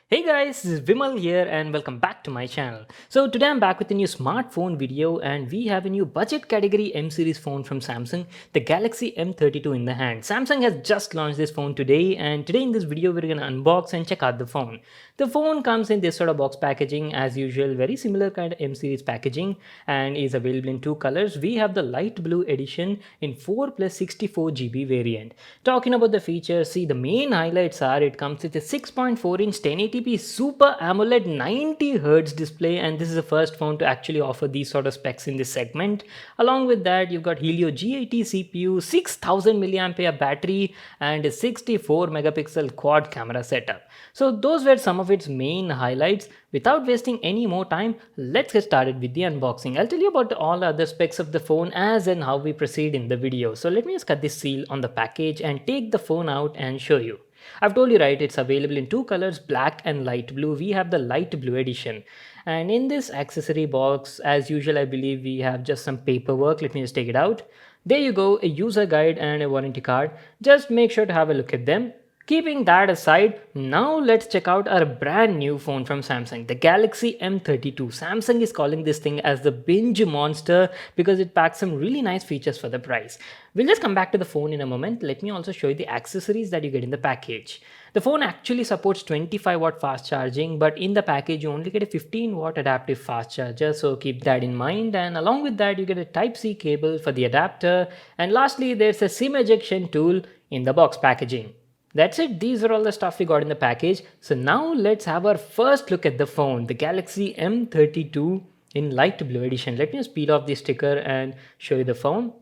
Hey guys, this is Vimal here and welcome back to my channel. So today I'm back with a new smartphone video and we have a new budget category M series phone from Samsung, the Galaxy M32 in the hand. Samsung has just launched this phone today and today in this video we're going to unbox and check out the phone. The phone comes in this sort of box packaging as usual, very similar kind of M series packaging and is available in two colors. We have the light blue edition in 4 plus 64 GB variant. Talking about the features, see the main highlights are it comes with a 6.4 inch 1080p Super AMOLED 90Hz display, and this is the first phone to actually offer these sort of specs in this segment. Along with that, you've got Helio G80 CPU, 6000 mAh battery, and a 64 megapixel quad camera setup. So those were some of its main highlights. Without wasting any more time, let's get started with the unboxing. I'll tell you about all other specs of the phone as and how we proceed in the video. So let me just cut this seal on the package and take the phone out and show you. I've told you right, it's available in two colors, black and light blue. We have the light blue edition. And in this accessory box, as usual, I believe we have just some paperwork. Let me just take it out. There you go, a user guide and a warranty card. Just make sure to have a look at them. Keeping that aside, now let's check out our brand new phone from Samsung, the Galaxy M32. Samsung is calling this thing as the binge monster because it packs some really nice features for the price. We'll just come back to the phone in a moment. Let me also show you the accessories that you get in the package. The phone actually supports 25 watt fast charging, but in the package you only get a 15 watt adaptive fast charger, so keep that in mind. And along with that you get a Type-C cable for the adapter, and lastly there's a SIM ejection tool in the box packaging. That's it, these are all the stuff we got in the package. So now let's have our first look at the phone, the Galaxy M32 in light blue edition. Let me just peel off the sticker and show you the phone.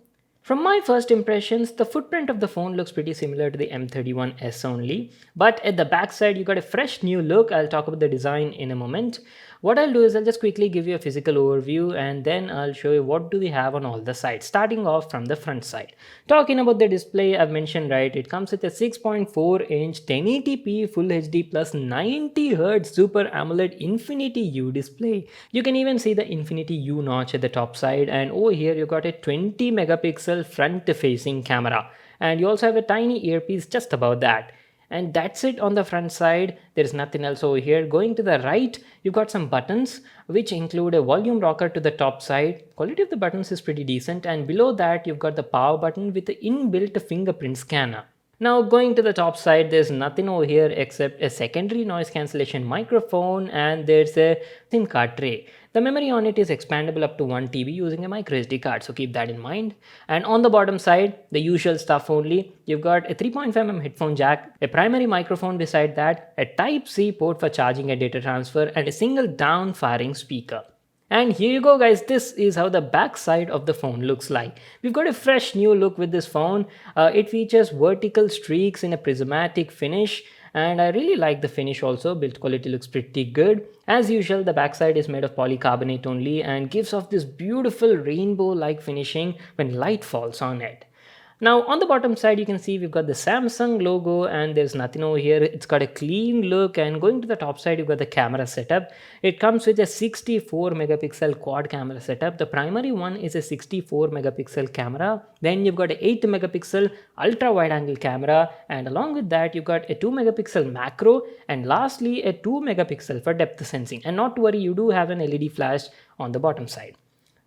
From my first impressions, the footprint of the phone looks pretty similar to the M31s only, but at the back side you got a fresh new look. I'll talk about the design in a moment. What I'll do is I'll just quickly give you a physical overview and then I'll show you what do we have on all the sides, starting off from the front side. Talking about the display, I've mentioned right, it comes with a 6.4 inch 1080p Full HD plus 90Hz Super AMOLED Infinity U display. You can even see the Infinity U notch at the top side, and over here you got a 20 megapixel front facing camera, and you also have a tiny earpiece just above that. And that's it on the front side. There is nothing else over here. Going to the right, you've got some buttons which include a volume rocker to the top side. Quality of the buttons is pretty decent, and below that you've got the power button with the inbuilt fingerprint scanner. Now going to the top side, there's nothing over here except a secondary noise cancellation microphone, and there's a SIM card tray. The memory on it is expandable up to 1 TB using a micro SD card, so keep that in mind. And on the bottom side, the usual stuff only. You've got a 3.5mm headphone jack, a primary microphone beside that, a Type-C port for charging and data transfer, and a single down-firing speaker. And here you go guys, this is how the back side of the phone looks like. We've got a fresh new look with this phone. It features vertical streaks in a prismatic finish, and I really like the finish also. Build quality looks pretty good. As usual, the backside is made of polycarbonate only and gives off this beautiful rainbow-like finishing when light falls on it. Now on the bottom side you can see we've got the Samsung logo and there's nothing over here. It's got a clean look, and going to the top side you've got the camera setup. It comes with a 64 megapixel quad camera setup. The primary one is a 64 megapixel camera. Then you've got a 8 megapixel ultra wide angle camera, and along with that you've got a 2 megapixel macro, and lastly a 2 megapixel for depth sensing. And not to worry, you do have an LED flash on the bottom side.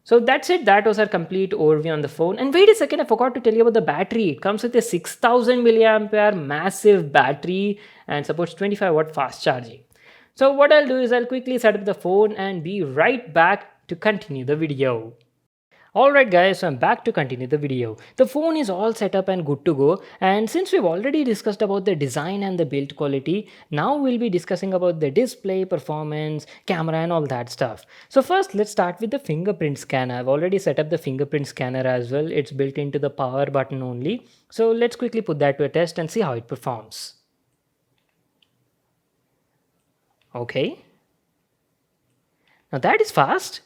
So that's it, that was our complete overview on the phone. And wait a second, I forgot to tell you about the battery. It comes with a 6000 mAh massive battery and supports 25 watt fast charging. So what I'll do is I'll quickly set up the phone and be right back to continue the video. Alright guys, so I'm back to continue the video. The phone is all set up and good to go, and since we've already discussed about the design and the build quality, now we'll be discussing about the display, performance, camera and all that stuff. So first let's start with the fingerprint scanner. I've already set up the fingerprint scanner as well. It's built into the power button only. So let's quickly put that to a test and see how it performs. Okay. Now that is fast.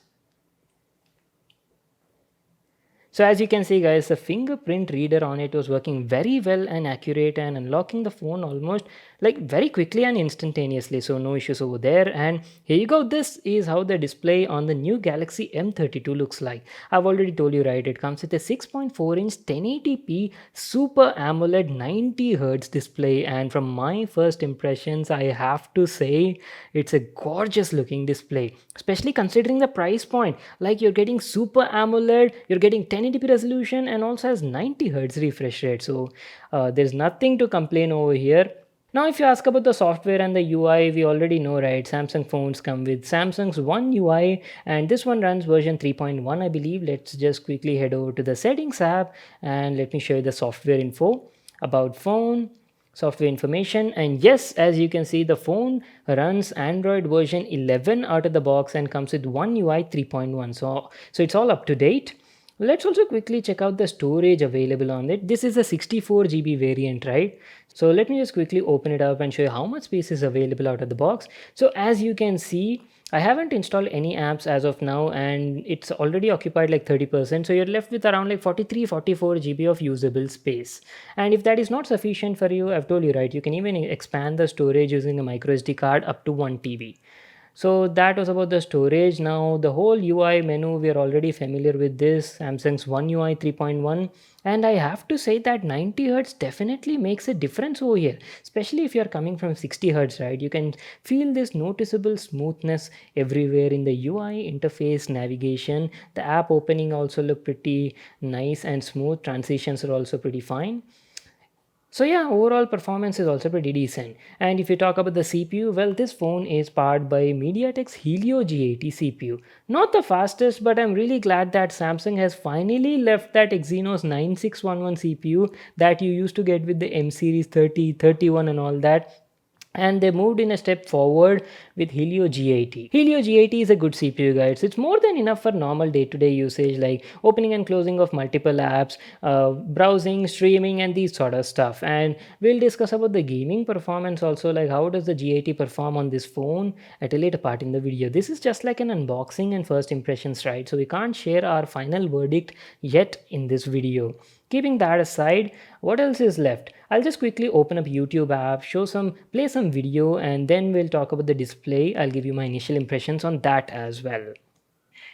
So as you can see guys, the fingerprint reader on it was working very well and accurate and unlocking the phone almost like very quickly and instantaneously, so no issues over there. And here you go, this is how the display on the new Galaxy M32 looks like. I've already told you, right, it comes with a 6.4 inch 1080p super AMOLED 90 Hz display, and from my first impressions I have to say it's a gorgeous looking display, especially considering the price point. Like, you're getting super AMOLED, you're getting 1080p resolution, and also has 90 Hz refresh rate, so there's nothing to complain over here. Now, if you ask about the software and the UI, we already know, right? Samsung phones come with Samsung's One UI, and this one runs version 3.1, I believe. Let's just quickly head over to the settings app and let me show you the software info. About phone, software information, and yes, as you can see, the phone runs Android version 11 out of the box and comes with One UI 3.1. So it's all up to date. Let's also quickly check out the storage available on it. This is a 64 GB variant, right? So let me just quickly open it up and show you how much space is available out of the box. So as you can see, I haven't installed any apps as of now, and it's already occupied like 30%. So you're left with around like 44 GB of usable space. And if that is not sufficient for you, I've told you, right, you can even expand the storage using a micro SD card up to 1 TB. So that was about the storage. Now the whole UI menu, we are already familiar with this, Samsung's One UI 3.1, and I have to say that 90 Hz definitely makes a difference over here, especially if you are coming from 60 Hz, right? You can feel this noticeable smoothness everywhere in the UI interface, navigation. The app opening also look pretty nice and smooth. Transitions are also pretty fine. So yeah, overall performance is also pretty decent. And if you talk about the CPU, well, this phone is powered by MediaTek's Helio G80 CPU. Not the fastest, but I'm really glad that Samsung has finally left that Exynos 9611 CPU that you used to get with the M series 30, 31 and all that, and they moved in a step forward with Helio G80. Helio G80 is a good CPU, guys. It's more than enough for normal day-to-day usage like opening and closing of multiple apps, browsing, streaming, and these sort of stuff. And we'll discuss about the gaming performance also, like how does the G80 perform on this phone at a later part in the video. This is just like an unboxing and first impressions, right? So we can't share our final verdict yet in this video. Keeping that aside, what else is left? I'll just quickly open up YouTube app, play some video, and then we'll talk about the display. I'll give you my initial impressions on that as well.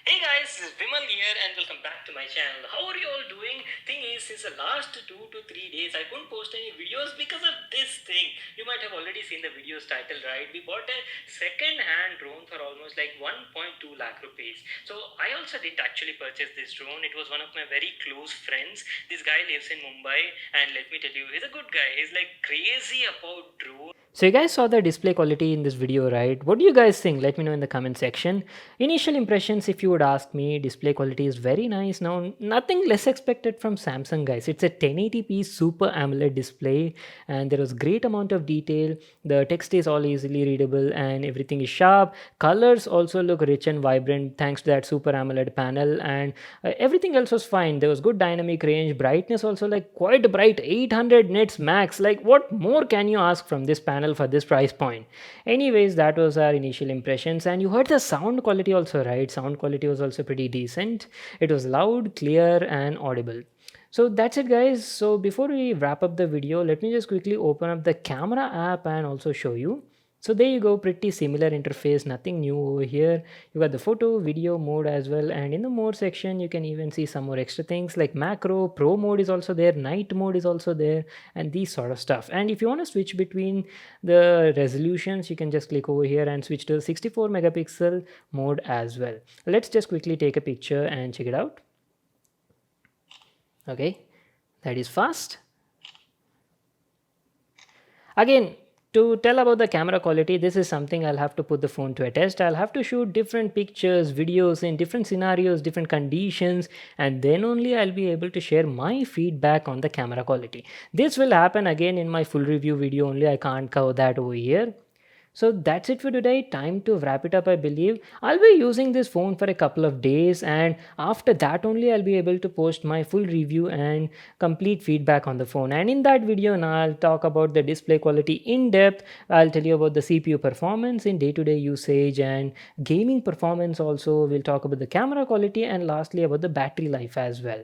Hey guys, this is Vimal here and welcome back to my channel. How are you all doing? Thing is, since the last 2 to 3 days, I couldn't post any videos because of this thing. You might have already seen the video's title, right? We bought a second-hand drone for almost like 1.2 lakh rupees. So I also did actually purchase this drone. It was one of my very close friends. This guy lives in Mumbai, and let me tell you, he's a good guy. He's like crazy about drones. So you guys saw the display quality in this video, right? What do you guys think? Let me know in the comment section. Initial impressions, if you would ask me, display quality is very nice. Now, nothing less expected from Samsung, guys. It's a 1080p Super AMOLED display, and there was great amount of detail. The text is all easily readable and everything is sharp. Colors also look rich and vibrant thanks to that Super AMOLED panel, and everything else was fine. There was good dynamic range. Brightness also like quite bright, 800 nits max. Like, what more can you ask from this panel for this price point? Anyways, that was our initial impressions, and you heard the sound quality also, right? Sound quality was also pretty decent. It was loud, clear, and audible. So that's it, guys. So before we wrap up the video, let me just quickly open up the camera app and also show you. So there you go, pretty similar interface, nothing new over here. You got the photo, video mode as well, and in the mode section you can even see some more extra things like macro, pro mode is also there, night mode is also there, and these sort of stuff. And if you want to switch between the resolutions, you can just click over here and switch to the 64 megapixel mode as well. Let's just quickly take a picture and check it out. Okay, that is fast. Again, to tell about the camera quality, this is something I'll have to put the phone to a test. I'll have to shoot different pictures, videos in different scenarios, different conditions, and then only I'll be able to share my feedback on the camera quality. This will happen again in my full review video only. I can't cover that over here. So that's it for today. Time to wrap it up, I believe. I'll be using this phone for a couple of days, and after that only I'll be able to post my full review and complete feedback on the phone. And in that video now I'll talk about the display quality in depth. I'll tell you about the CPU performance in day-to-day usage and gaming performance also. We'll talk about the camera quality and lastly about the battery life as well.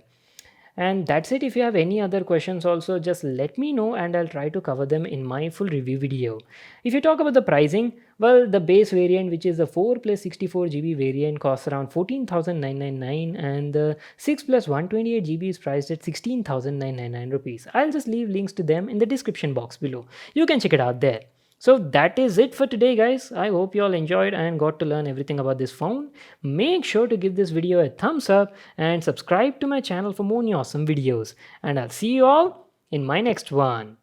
And that's it. If you have any other questions also, just let me know and I'll try to cover them in my full review video. If you talk about the pricing, well, the base variant, which is the 4 plus 64 GB variant, costs around 14,999, and the 6 plus 128 GB is priced at 16,999 rupees. I'll just leave links to them in the description box below. You can check it out there. So that is it for today, guys. I hope you all enjoyed and got to learn everything about this phone. Make sure to give this video a thumbs up and subscribe to my channel for more new awesome videos. And I'll see you all in my next one.